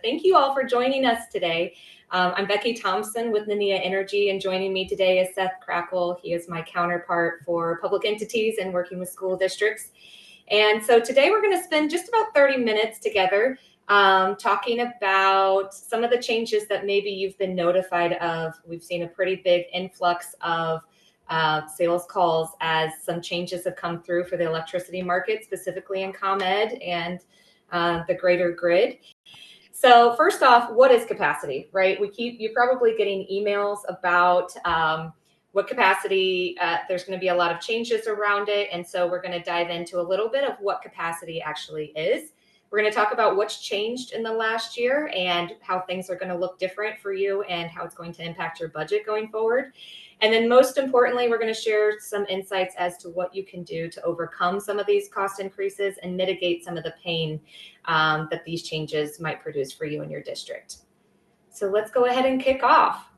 thank you all for joining us today. I'm Becky Thompson with Nania Energy, and joining me today is Seth Crackel. He is my counterpart for public entities and working with school districts. And so today we're going to spend just about 30 minutes together talking about some of the changes that maybe you've been notified of. We've seen a pretty big influx of sales calls as some changes have come through for the electricity market, specifically in ComEd and the greater grid. So first off, what is capacity, right? You're probably getting emails about what capacity, there's going to be a lot of changes around it. And so we're going to dive into a little bit of what capacity actually is. We're going to talk about what's changed in the last year and how things are going to look different for you and how it's going to impact your budget going forward. And then most importantly, we're going to share some insights as to what you can do to overcome some of these cost increases and mitigate some of the pain that these changes might produce for you in your district. So let's go ahead and kick off.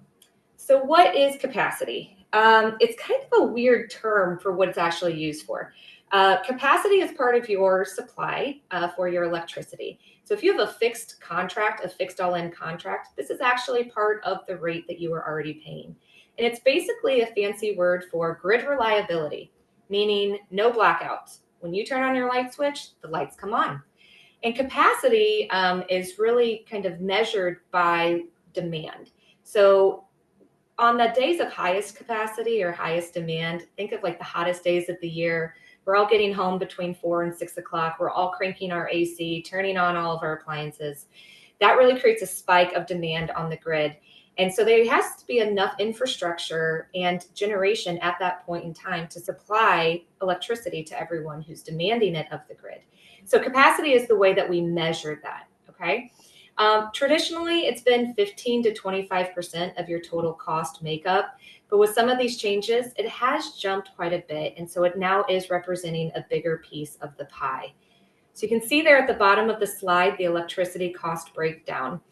So what is capacity? It's kind of a weird term for what it's actually used for. Capacity is part of your supply for your electricity. So if you have a fixed contract, a fixed all-in contract, this is actually part of the rate that you are already paying. And it's basically a fancy word for grid reliability, meaning no blackouts. When you turn on your light switch, the lights come on. And capacity is really kind of measured by demand. So on the days of highest capacity or highest demand, think of like the hottest days of the year. We're all getting home between 4 and 6 o'clock. We're all cranking our AC, turning on all of our appliances. That really creates a spike of demand on the grid. And so there has to be enough infrastructure and generation at that point in time to supply electricity to everyone who's demanding it of the grid. So capacity is the way that we measure that, okay? Traditionally, it's been 15 to 25% of your total cost makeup. But with some of these changes, it has jumped quite a bit. And so it now is representing a bigger piece of the pie. So you can see there at the bottom of the slide, the electricity cost breakdown.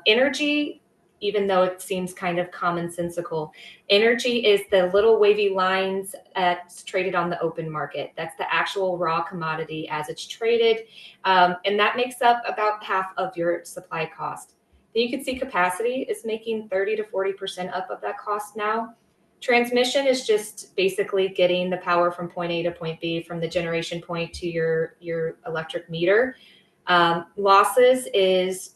Energy, even though it seems kind of commonsensical, energy is the little wavy lines that's traded on the open market. That's the actual raw commodity as it's traded. And that makes up about half of your supply cost. Then you can see capacity is making 30 to 40% up of that cost now. Transmission is just basically getting the power from point A to point B, from the generation point to your electric meter. Losses is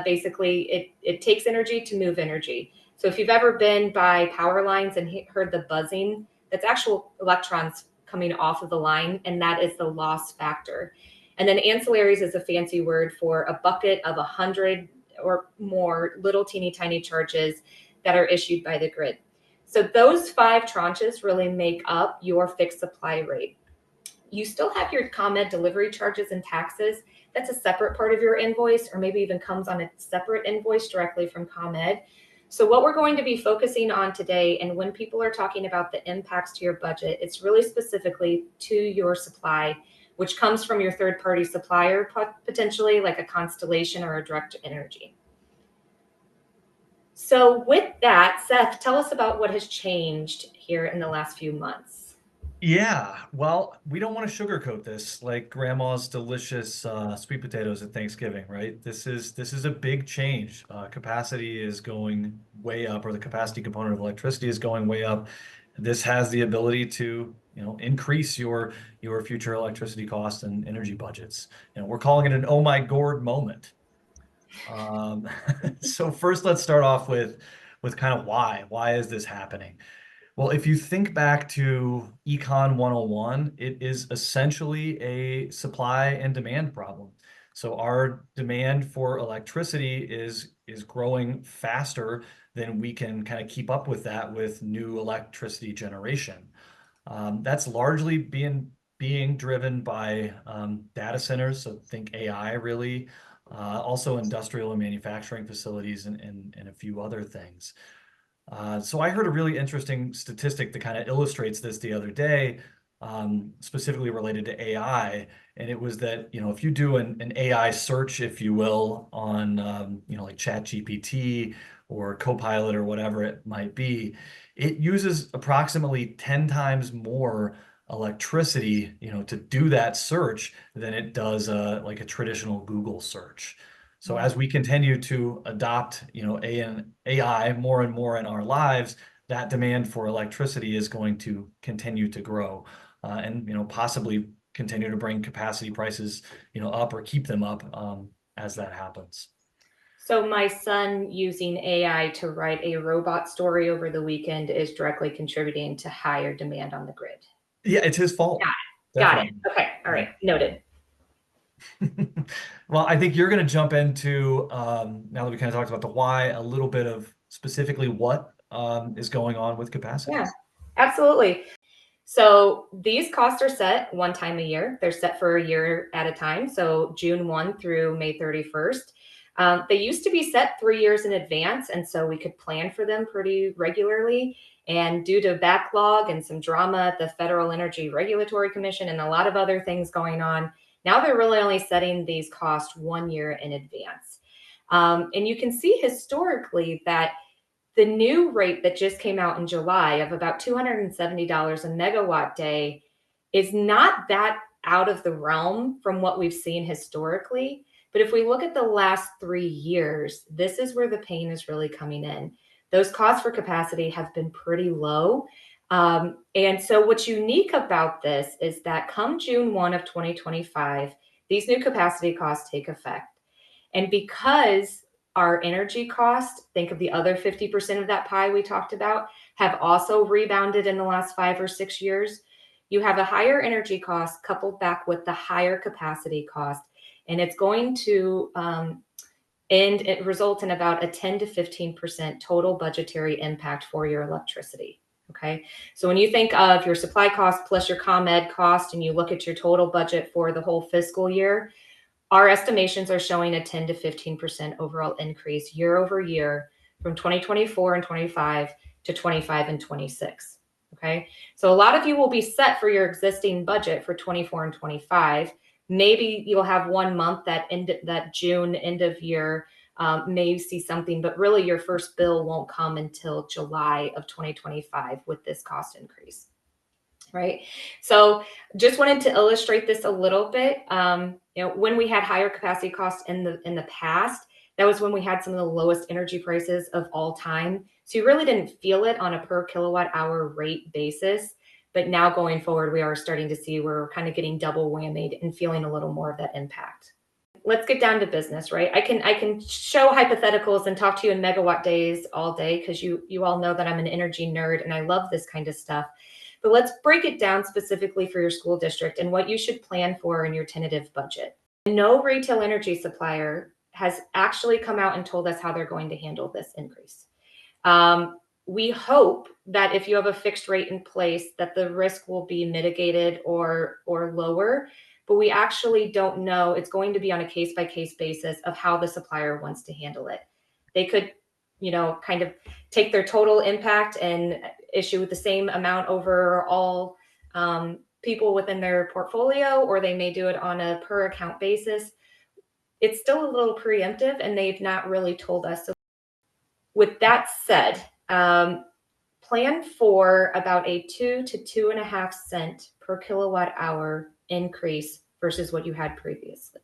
basically it takes energy to move energy. So if you've ever been by power lines and heard the buzzing, that's actual electrons coming off of the line, and that is the loss factor. And then ancillaries is a fancy word for a bucket of 100 or more little teeny tiny charges that are issued by the grid. So those 5 tranches really make up your fixed supply rate. You still have your ComEd delivery charges and taxes. That's a separate part of your invoice, or maybe even comes on a separate invoice directly from ComEd. So what we're going to be focusing on today, and when people are talking about the impacts to your budget, it's really specifically to your supply, which comes from your third-party supplier, potentially like a Constellation or a Direct Energy. So with that, Seth, tell us about what has changed here in the last few months. Yeah, well, we don't want to sugarcoat this like grandma's delicious sweet potatoes at Thanksgiving, right? This is a big change. Capacity is going way up, or the capacity component of electricity is going way up. This has the ability to, increase your future electricity costs and energy budgets. We're calling it an oh my gourd moment. So first, let's start off with kind of why. Why is this happening? Well, if you think back to Econ 101, it is essentially a supply and demand problem. So our demand for electricity is growing faster than we can kind of keep up with that with new electricity generation. That's largely being driven by data centers, so think AI really, also industrial and manufacturing facilities and a few other things. So I heard a really interesting statistic that kind of illustrates this the other day, specifically related to AI. And it was that, if you do an AI search, if you will, on, like ChatGPT or Copilot or whatever it might be, it uses approximately 10 times more electricity, to do that search than it does like a traditional Google search. So as we continue to adopt, AI more and more in our lives, that demand for electricity is going to continue to grow, and possibly continue to bring capacity prices, up or keep them up, as that happens. So my son using AI to write a robot story over the weekend is directly contributing to higher demand on the grid. Yeah, it's his fault. Got it. Definitely. Okay. All right. Noted. Well, I think you're going to jump into, now that we kind of talked about the why, a little bit of specifically what is going on with capacity. Yeah, absolutely. So these costs are set one time a year. They're set for a year at a time. So June 1 through May 31st. They used to be set 3 years in advance. And so we could plan for them pretty regularly. And due to backlog and some drama at the Federal Energy Regulatory Commission and a lot of other things going on, now they're really only setting these costs 1 year in advance. And you can see historically that the new rate that just came out in July of about $270 a megawatt day is not that out of the realm from what we've seen historically. But if we look at the last 3 years, this is where the pain is really coming in. Those costs for capacity have been pretty low. And so what's unique about this is that come June 1 of 2025, these new capacity costs take effect. And because our energy cost, think of the other 50% of that pie we talked about, have also rebounded in the last 5 or 6 years, you have a higher energy cost coupled back with the higher capacity cost. And it's going to result in about a 10 to 15% total budgetary impact for your electricity. Okay. So when you think of your supply cost plus your ComEd cost and you look at your total budget for the whole fiscal year, our estimations are showing a 10 to 15% overall increase year over year from 2024 and 25 to 25 and 26. Okay. So a lot of you will be set for your existing budget for 24 and 25. Maybe you'll have 1 month that June end of year may see something, but really your first bill won't come until July of 2025 with this cost increase. Right. So just wanted to illustrate this a little bit. When we had higher capacity costs in the past, that was when we had some of the lowest energy prices of all time. So you really didn't feel it on a per kilowatt hour rate basis. But now going forward, we are starting to see we're kind of getting double whammied and feeling a little more of that impact. Let's get down to business, right? I can show hypotheticals and talk to you in megawatt days all day because you all know that I'm an energy nerd and I love this kind of stuff. But let's break it down specifically for your school district and what you should plan for in your tentative budget. No retail energy supplier has actually come out and told us how they're going to handle this increase. We hope that if you have a fixed rate in place, that the risk will be mitigated or lower, but we actually don't know. It's going to be on a case by case basis of how the supplier wants to handle it. They could, kind of take their total impact and issue the same amount over all people within their portfolio, or they may do it on a per account basis. It's still a little preemptive and they've not really told us. So with that said, plan for about a 2 to 2.5 cent per kilowatt hour increase versus what you had previously.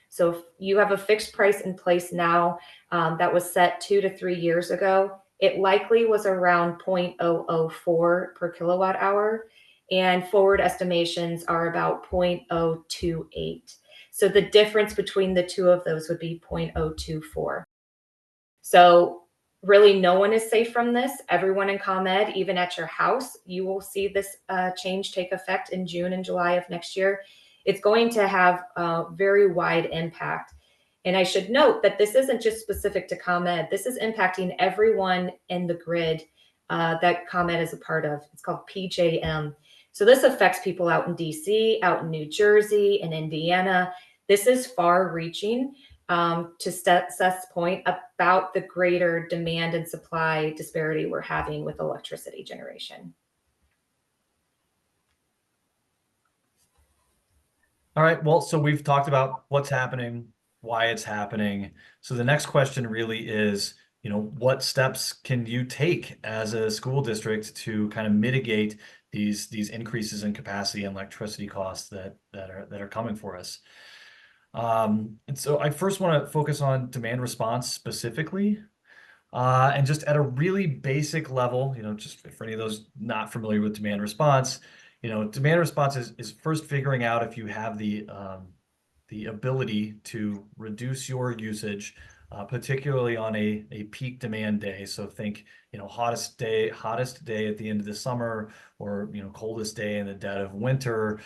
So if you have a fixed price in place now that was set 2 to 3 years ago, it likely was around 0.004 per kilowatt hour, and forward estimations are about 0.028. So the difference between the two of those would be 0.024. So really no one is safe from this. Everyone in ComEd, even at your house, you will see this change take effect in June and July of next year. It's going to have a very wide impact. And I should note that this isn't just specific to ComEd. This is impacting everyone in the grid that ComEd is a part of. It's called PJM. So this affects people out in DC, out in New Jersey, and Indiana. This is far reaching. To Seth's point about the greater demand and supply disparity we're having with electricity generation. All right. Well, so we've talked about what's happening, why it's happening. So the next question really is, what steps can you take as a school district to kind of mitigate these increases in capacity and electricity costs that are coming for us? And so I first want to focus on demand response specifically. And just at a really basic level, just for any of those not familiar with demand response, demand response is first figuring out if you have the ability to reduce your usage, particularly on a peak demand day. So think, hottest day at the end of the summer, or, coldest day in the dead of winter.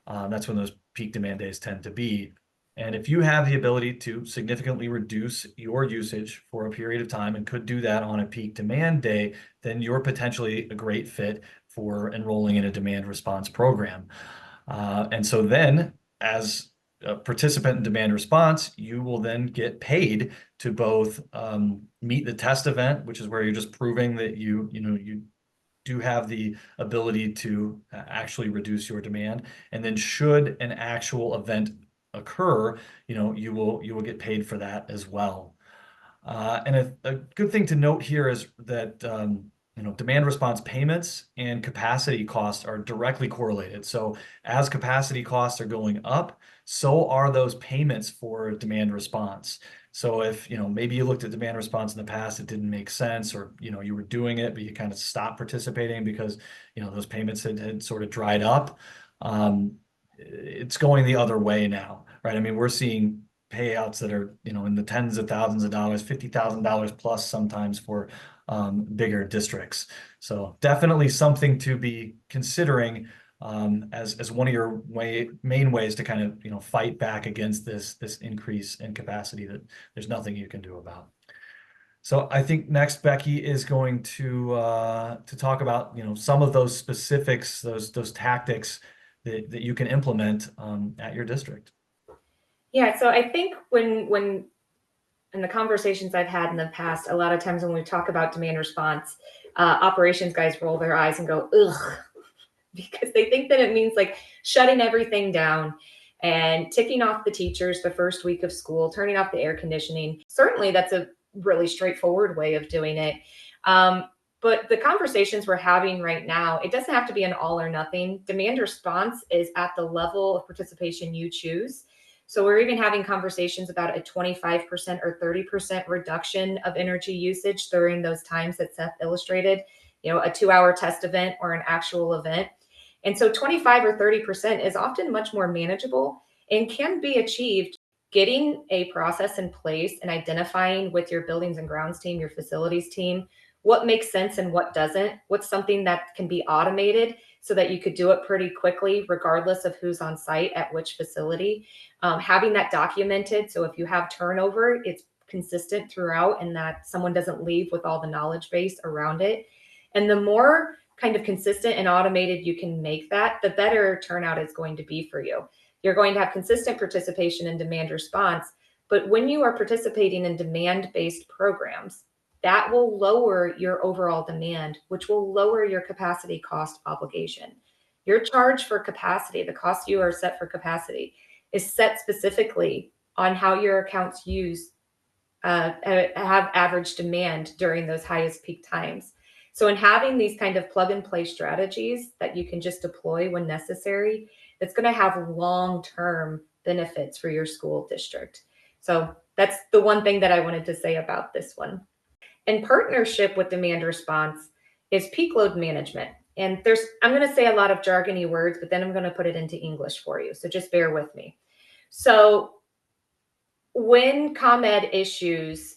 That's when those peak demand days tend to be. And if you have the ability to significantly reduce your usage for a period of time and could do that on a peak demand day, then you're potentially a great fit for enrolling in a demand response program. And so then, as a participant in demand response, you will then get paid to both meet the test event, which is where you're just proving that you do have the ability to actually reduce your demand. And then should an actual event occur, you will get paid for that as well. And a good thing to note here is that demand response payments and capacity costs are directly correlated. So as capacity costs are going up, so are those payments for demand response. So if maybe you looked at demand response in the past, it didn't make sense, or you were doing it but you kind of stopped participating because those payments had sort of dried up. It's going the other way now, right? I mean, we're seeing payouts that are in the tens of thousands of dollars, $50,000 plus sometimes for bigger districts. So definitely something to be considering as one of your main ways to kind of fight back against this increase in capacity that there's nothing you can do about. So I think next Becky is going to talk about some of those specifics, those tactics that you can implement at your district. Yeah, so I think when in the conversations I've had in the past, a lot of times when we talk about demand response, operations guys roll their eyes and go, ugh, because they think that it means like shutting everything down and ticking off the teachers the first week of school, turning off the air conditioning. Certainly, that's a really straightforward way of doing it. But the conversations we're having right now, it doesn't have to be an all or nothing. Demand response is at the level of participation you choose. So we're even having conversations about a 25% or 30% reduction of energy usage during those times that Seth illustrated, a 2-hour test event or an actual event. And so 25 or 30% is often much more manageable and can be achieved getting a process in place and identifying with your buildings and grounds team, your facilities team, what makes sense and what doesn't, what's something that can be automated so that you could do it pretty quickly, regardless of who's on site at which facility. Having that documented, so if you have turnover, it's consistent throughout and that someone doesn't leave with all the knowledge base around it. And the more kind of consistent and automated you can make that, the better turnout is going to be for you. You're going to have consistent participation in demand response, but when you are participating in demand-based programs, that will lower your overall demand, which will lower your capacity cost obligation. Your charge for capacity, the cost you are set for capacity, is set specifically on how your accounts have average demand during those highest peak times. So in having these kind of plug and play strategies that you can just deploy when necessary, it's going to have long-term benefits for your school district. So that's the one thing that I wanted to say about this one. In partnership with demand response is peak load management. And I'm going to say a lot of jargony words, but then I'm going to put it into English for you. So just bear with me. So when ComEd issues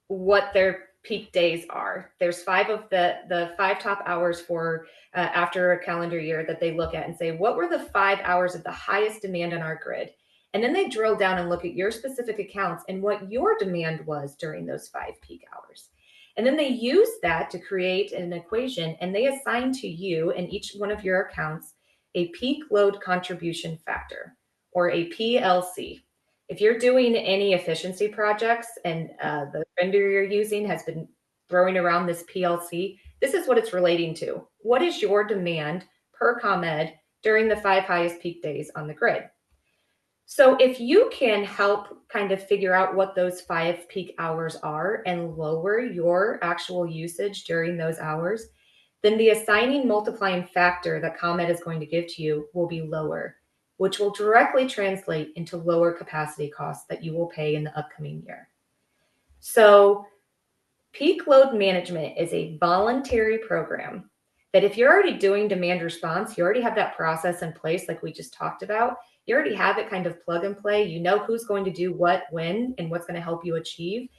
what their peak days are, there's 5 of the 5 top hours for after a calendar year that they look at and say, what were the 5 hours of the highest demand on our grid? And then they drill down and look at your specific accounts and what your demand was during those 5 peak hours. And then they use that to create an equation, and they assign to you and each one of your accounts a peak load contribution factor, or a PLC. If you're doing any efficiency projects and the vendor you're using has been throwing around this PLC, this is what it's relating to. What is your demand per ComEd during the 5 highest peak days on the grid? So if you can help kind of figure out what those 5 peak hours are and lower your actual usage during those hours, then the assigning multiplying factor that ComEd is going to give to you will be lower. which will directly translate into lower capacity costs that you will pay in the upcoming year. So peak load management is a voluntary program that if you're already doing demand response, you already have that process in place like we just talked about. You already have it kind of plug and play. You know who's going to do what, when, and what's going to help you achieve.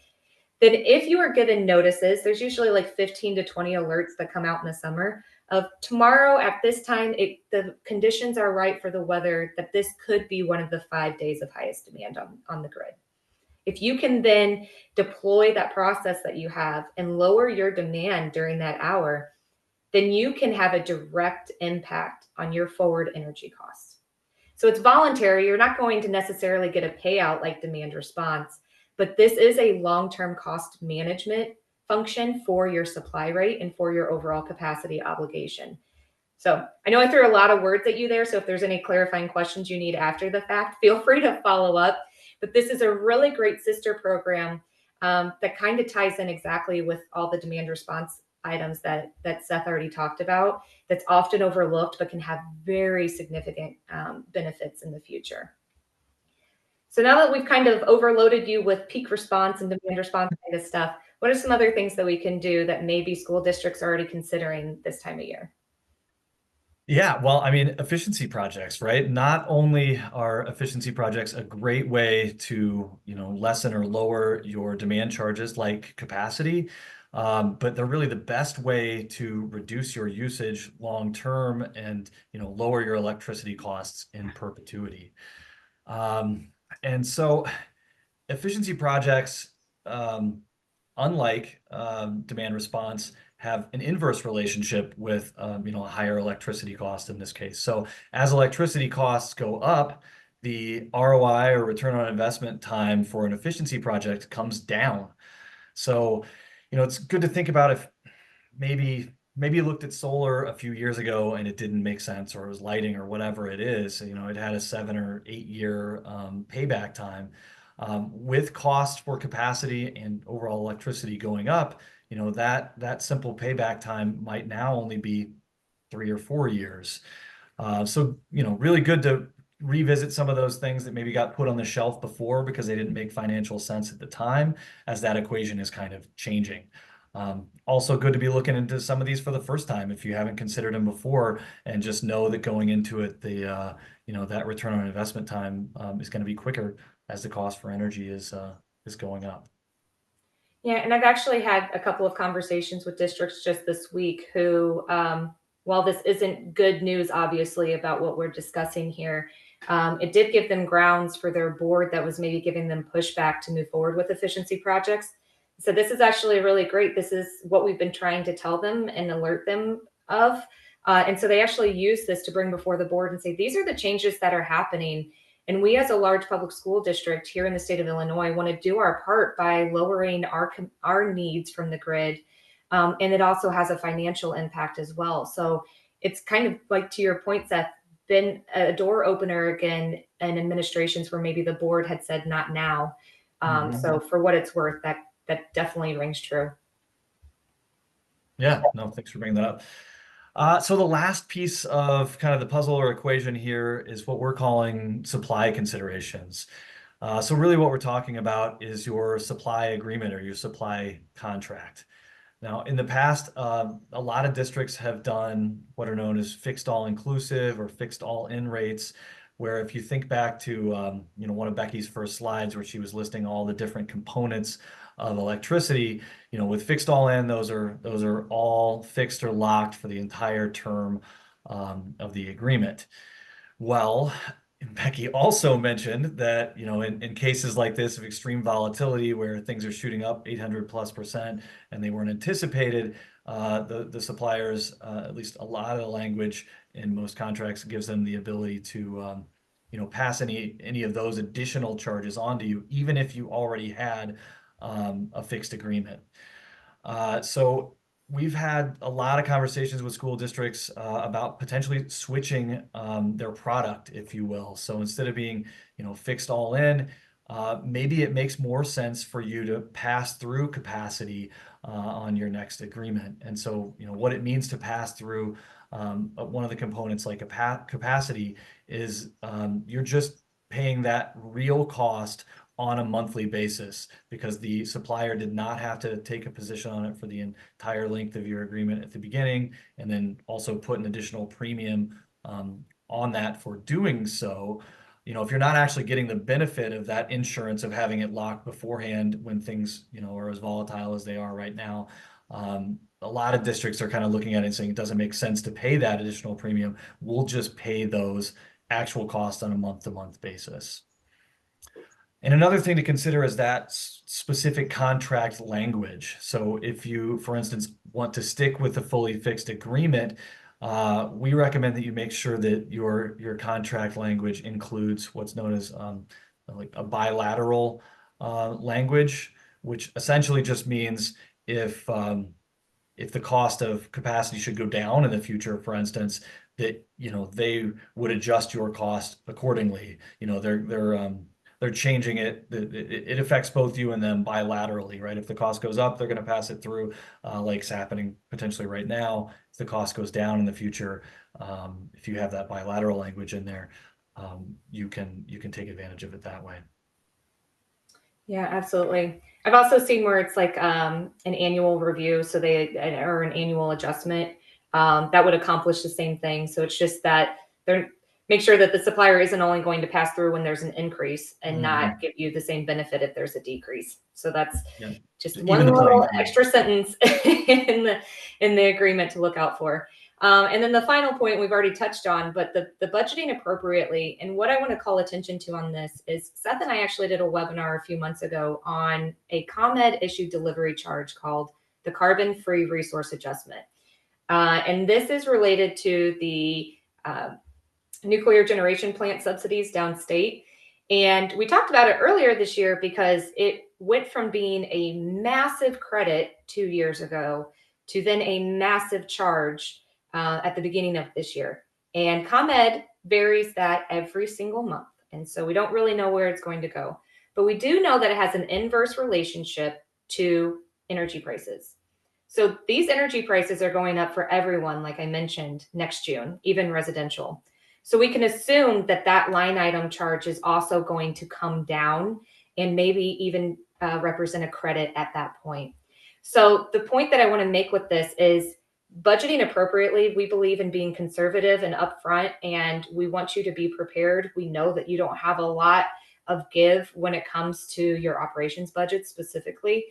Then if you are given notices, there's usually like 15 to 20 alerts that come out in the summer of tomorrow at this time, the conditions are right for the weather, that this could be one of the 5 days of highest demand on the grid. If you can then deploy that process that you have and lower your demand during that hour, then you can have a direct impact on your forward energy costs. So it's voluntary. You're not going to necessarily get a payout like demand response, but this is a long-term cost management function for your supply rate and for your overall capacity obligation. So I know I threw a lot of words at you there. So if there's any clarifying questions you need after the fact, feel free to follow up. But this is a really great sister program that kind of ties in exactly with all the demand response items that Seth already talked about, that's often overlooked, but can have very significant benefits in the future. So now that we've kind of overloaded you with peak response and demand response kind of stuff, what are some other things that we can do that maybe school districts are already considering this time of year? Yeah, well, I mean, efficiency projects, right? Not only are efficiency projects a great way to, lessen or lower your demand charges like capacity, but they're really the best way to reduce your usage long term and, lower your electricity costs in perpetuity. And so efficiency projects, unlike demand response, have an inverse relationship with a higher electricity cost in this case. So as electricity costs go up, the ROI or return on investment time for an efficiency project comes down. So, it's good to think about if maybe you looked at solar a few years ago and it didn't make sense, or it was lighting or whatever it is. It had a 7 or 8 year payback time. With cost for capacity and overall electricity going up, that simple payback time might now only be 3 or 4 years. So, really good to revisit some of those things that maybe got put on the shelf before because they didn't make financial sense at the time, as that equation is kind of changing. Also good to be looking into some of these for the first time if you haven't considered them before, and just know that going into it, that return on investment time is going to be quicker as the cost for energy is going up. Yeah, and I've actually had a couple of conversations with districts just this week who, while this isn't good news, obviously, about what we're discussing here, it did give them grounds for their board that was maybe giving them pushback to move forward with efficiency projects. So this is actually really great. This is what we've been trying to tell them and alert them of. And so they actually use this to bring before the board and say, these are the changes that are happening. And we, as a large public school district here in the state of Illinois, want to do our part by lowering our needs from the grid. And it also has a financial impact as well. So it's kind of like, to your point, Seth, been a door opener again in administrations where maybe the board had said not now. So for what it's worth, that definitely rings true. Yeah, no, thanks for bringing that up. So the last piece of kind of the puzzle or equation here is what we're calling supply considerations. So really what we're talking about is your supply agreement or your supply contract. Now, in the past, a lot of districts have done what are known as fixed all-inclusive or fixed all-in rates, where if you think back to one of Becky's first slides where she was listing all the different components of electricity, with fixed all-in, those are all fixed or locked for the entire term of the agreement. Well, Becky also mentioned that, in cases like this of extreme volatility where things are shooting up 800+% and they weren't anticipated, the suppliers, at least a lot of the language in most contracts, gives them the ability to, pass any of those additional charges on to you, even if you already had a fixed agreement. So we've had a lot of conversations with school districts about potentially switching their product, if you will. So instead of being, fixed all in, maybe it makes more sense for you to pass through capacity on your next agreement. And so, what it means to pass through one of the components like capacity is you're just paying that real cost on a monthly basis because the supplier did not have to take a position on it for the entire length of your agreement at the beginning, and then also put an additional premium on that for doing so. If you're not actually getting the benefit of that insurance of having it locked beforehand when things, are as volatile as they are right now, a lot of districts are kind of looking at it and saying it doesn't make sense to pay that additional premium. We'll just pay those actual costs on a month-to-month basis. And another thing to consider is that specific contract language. So if you, for instance, want to stick with the fully fixed agreement, we recommend that you make sure that your contract language includes what's known as like a bilateral language, which essentially just means if the cost of capacity should go down in the future, for instance, that they would adjust your cost accordingly. They're changing it. It affects both you and them bilaterally, right? If the cost goes up, they're going to pass it through, like it's happening potentially right now. If the cost goes down in the future, if you have that bilateral language in there, you can take advantage of it that way. Yeah, absolutely. I've also seen where it's like an annual review, so or an annual adjustment that would accomplish the same thing. So it's just that they're make sure that the supplier isn't only going to pass through when there's an increase and not give you the same benefit if there's a decrease. So that's just one little extra sentence in the agreement to look out for. And then the final point we've already touched on, but the budgeting appropriately. And what I want to call attention to on this is Seth and I actually did a webinar a few months ago on a ComEd issued delivery charge called the Carbon-Free Resource Adjustment. And this is related to the nuclear generation plant subsidies downstate. And we talked about it earlier this year because it went from being a massive credit 2 years ago to then a massive charge at the beginning of this year. And ComEd varies that every single month. And so we don't really know where it's going to go. But we do know that it has an inverse relationship to energy prices. So these energy prices are going up for everyone, like I mentioned, next June, even residential. So we can assume that that line item charge is also going to come down and maybe even represent a credit at that point. So the point that I want to make with this is budgeting appropriately. We believe in being conservative and upfront, and we want you to be prepared. We know that you don't have a lot of give when it comes to your operations budget specifically.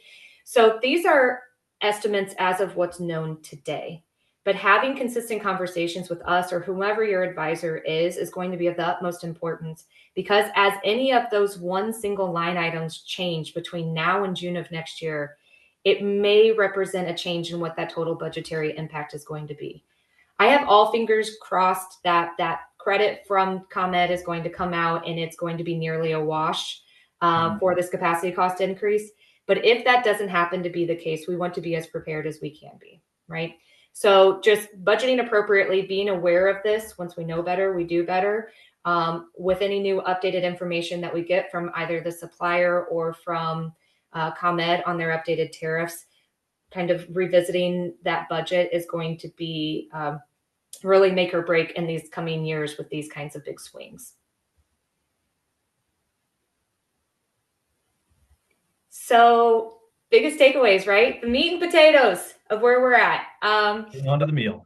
So these are estimates as of what's known today. But having consistent conversations with us or whomever your advisor is going to be of the utmost importance, because as any of those one single line items change between now and June of next year, it may represent a change in what that total budgetary impact is going to be. I have all fingers crossed that that credit from ComEd is going to come out and it's going to be nearly a wash for this capacity cost increase. But if that doesn't happen to be the case, we want to be as prepared as we can be, right? So just budgeting appropriately, being aware of this. Once we know better, we do better. With any new updated information that we get from either the supplier or from ComEd on their updated tariffs, kind of revisiting that budget is going to be really make or break in these coming years with these kinds of big swings. So biggest takeaways, right? The meat and potatoes of where we're at. On to the meal.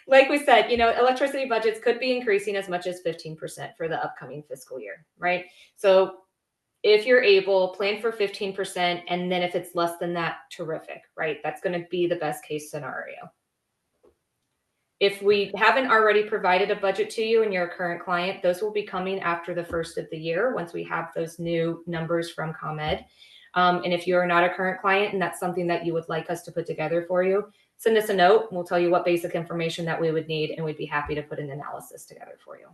Like we said, electricity budgets could be increasing as much as 15% for the upcoming fiscal year, right? So if you're able, plan for 15%. And then if it's less than that, terrific, right? That's going to be the best case scenario. If we haven't already provided a budget to you and you're a current client, those will be coming after the first of the year once we have those new numbers from ComEd. And if you're not a current client and that's something that you would like us to put together for you, send us a note. And we'll tell you what basic information that we would need, and we'd be happy to put an analysis together for you.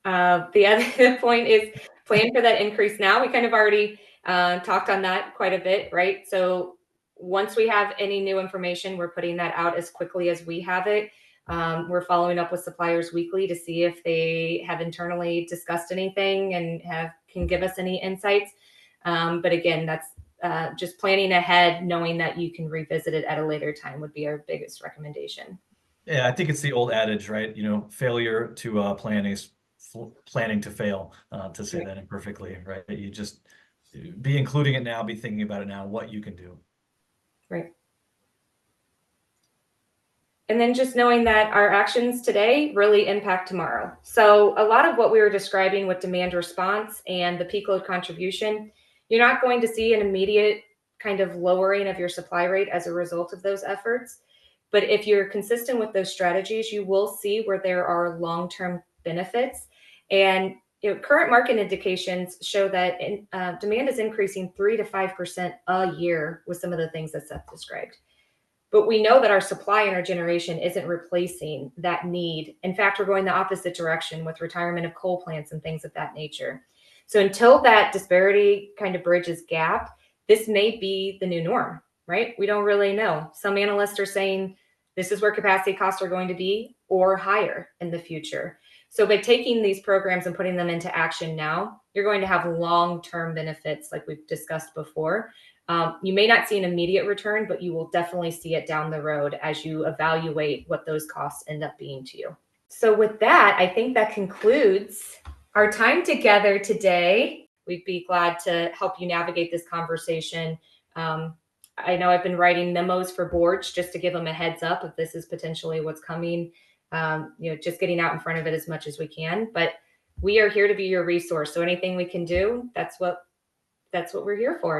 The other point is plan for that increase now. We kind of already talked on that quite a bit, right? So once we have any new information, we're putting that out as quickly as we have it. We're following up with suppliers weekly to see if they have internally discussed anything and can give us any insights. But again, that's just planning ahead, knowing that you can revisit it at a later time would be our biggest recommendation. Yeah, I think it's the old adage, right? Failure to plan is planning to fail, to say that imperfectly, right? You just be including it now, be thinking about it now, what you can do. Right. And then just knowing that our actions today really impact tomorrow. So a lot of what we were describing with demand response and the peak load contribution, you're not going to see an immediate kind of lowering of your supply rate as a result of those efforts. But if you're consistent with those strategies, you will see where there are long-term benefits. And current market indications show that demand is increasing 3 to 5% a year with some of the things that Seth described. But we know that our supply and our generation isn't replacing that need. In fact, we're going the opposite direction with retirement of coal plants and things of that nature. So until that disparity kind of bridges gap, this may be the new norm, right? We don't really know. Some analysts are saying this is where capacity costs are going to be or higher in the future. So by taking these programs and putting them into action now, you're going to have long-term benefits like we've discussed before. You may not see an immediate return, but you will definitely see it down the road as you evaluate what those costs end up being to you. So with that, I think that concludes our time together today. We'd be glad to help you navigate this conversation. I know I've been writing memos for boards just to give them a heads up if this is potentially what's coming, just getting out in front of it as much as we can. But we are here to be your resource. So anything we can do, that's what we're here for.